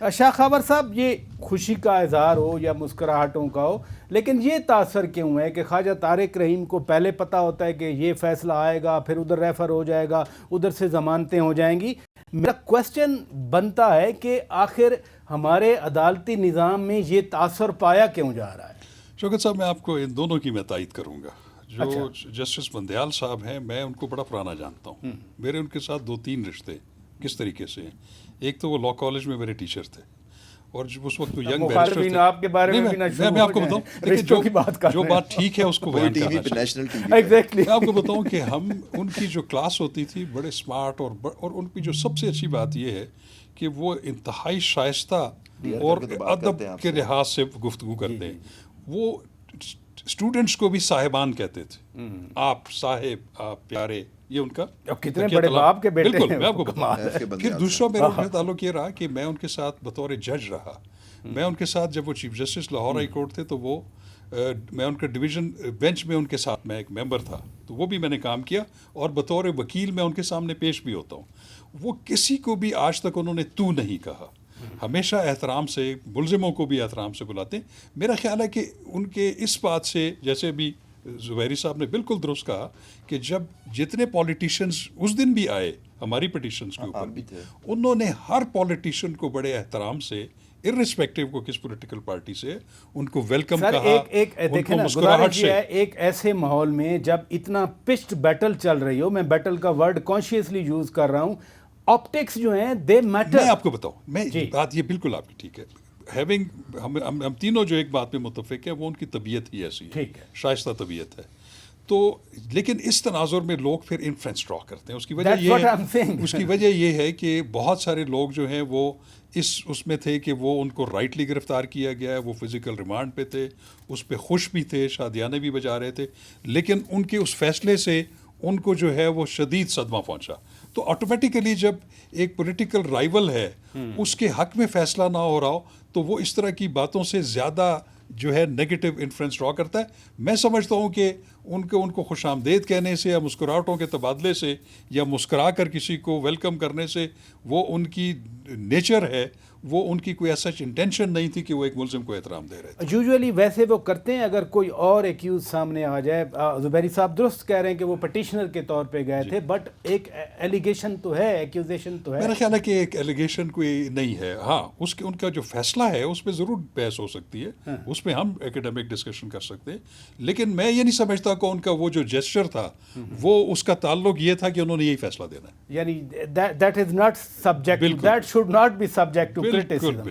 شاہ خاور صاحب، یہ خوشی کا اظہار ہو یا مسکراہٹوں کا ہو، لیکن یہ تاثر کیوں ہے کہ خواجہ طارق رحیم کو پہلے پتہ ہوتا ہے کہ یہ فیصلہ آئے گا، پھر ادھر ریفر ہو جائے گا، ادھر سے ضمانتیں ہو جائیں گی؟ میرا کوسچن بنتا ہے کہ آخر ہمارے عدالتی نظام میں یہ تاثر پایا کیوں جا رہا ہے؟ شوکت صاحب، میں آپ کو ان دونوں کی میں تائید کروں گا. جو جسٹس بندیال صاحب ہیں، میں ان کو بڑا پرانا جانتا ہوں. میرے ان کے ساتھ 2-3 رشتے کس طریقے سے ہیں. ایک تو وہ لا کالج میں میرے ٹیچر تھے، اور اس وقت وہ ینگ بیرسٹر تھے. آپ کے بارے میں میں آپ کو بتاؤں، جو بات ٹھیک ہے اس کو بیان کرنا چاہیے. میں آپ کو بتاؤں کہ ہم ان کی جو کلاس ہوتی تھی بڑے اسمارٹ، اور ان کی جو سب سے اچھی بات یہ ہے کہ وہ انتہائی شائستہ اور ادب کے لحاظ سے گفتگو کرتے ہیں. وہ اسٹوڈنٹس کو بھی صاحبان کہتے تھے. آپ صاحب، آپ پیارے، یہ ان کا کتنے بڑے باپ کے بیٹے بالکل. ہیں. میں آپ کو بتاؤں، پھر دوسرا میرا ان کا تعلق یہ رہا کہ میں ان کے ساتھ بطور جج رہا. میں ان کے ساتھ، جب وہ chief justice Lahore high court تھے، تو وہ میں ان کا ڈویژن بینچ میں ان کے ساتھ میں ایک ممبر تھا، تو وہ بھی میں نے کام کیا، اور بطور وکیل میں ان کے سامنے پیش بھی ہوتا ہوں. وہ کسی کو بھی آج تک انہوں نے تو نہیں کہا. ہمیشہ احترام سے، ملزموں کو بھی احترام سے بلاتے ہیں. میرا خیال ہے کہ ان کے اس بات سے، جیسے بھی زبیری صاحب نے بالکل درست کہا کہ جب جتنے پولیٹیشینز اس دن بھی آئے ہماری پٹیشنز کے اوپر بھی، انہوں نے ہر پولیٹیشین کو بڑے احترام سے، ارسپیکٹو کو کس پولیٹیکل پارٹی سے، ان کو ویلکم کہا. دیکھیں نا، گزارش یہ ہے ایک ایسے ماحول میں جب اتنا پچڈ بیٹل چل رہی ہو، میں بیٹل کا ورڈ کانشیسلی یوز کر رہا ہوں، آپٹکس جو ہیں دے میٹر. میں آپ کو بتاؤں، بات یہ بالکل آپ کی ٹھیک ہے. ہم تینوں جو ایک بات پہ متفق ہیں، وہ ان کی طبیعت ہی ایسی ہے، شائستہ طبیعت ہے. تو لیکن اس تناظر میں لوگ پھر انفلوئنس ڈرا کرتے ہیں. اس کی وجہ یہ ہے کہ بہت سارے لوگ جو ہیں وہ اس میں تھے کہ وہ ان کو رائٹلی گرفتار کیا گیا ہے. وہ فزیکل ریمانڈ پہ تھے، اس پہ خوش بھی تھے، شادیانے بھی بجا رہے تھے، لیکن ان کے اس فیصلے سے ان کو جو ہے وہ شدید صدمہ پہنچا. تو آٹومیٹیکلی جب ایک پولیٹیکل رائیول ہے، اس کے حق میں فیصلہ نہ ہو رہا ہو، تو وہ اس طرح کی باتوں سے زیادہ جو ہے نیگیٹو انفلوئنس ڈرا کرتا ہے. میں سمجھتا ہوں کہ ان کو خوش آمدید کہنے سے، یا مسکراہٹوں کے تبادلے سے، یا مسکرا کر کسی کو ویلکم کرنے سے، وہ ان کی نیچر ہے. وہ ان کی کوئی ایسا انٹینشن نہیں تھی کہ وہ ایک ملزم کو احترام دے رہے تھے. یوزولی ویسے وہ کرتے ہیں اگر کوئی اور ایکیوز سامنے آ جائے. زبیری صاحب درست کہہ رہے ہیں کہ وہ پٹیشنر کے طور پہ گئے تھے، بٹ ایک ایلیگیشن تو ہے، ایکیوزیشن تو ہے. میرا خیال ہے کہ ایک ایلیگیشن کوئی نہیں ہے. ہاں، ان کا جو فیصلہ ہے اس پہ ضرور بحث ہو سکتی ہے، اس پہ ہم ایکیڈیمک ڈسکشن کر سکتے ہیں. لیکن میں یہ نہیں سمجھتا کہ ان کا وہ جو جیسچر تھا، وہ اس کا تعلق یہ تھا کہ انہوں نے یہی فیصلہ دینا ہے. یعنی that is not subject, that should not be subject to criticism.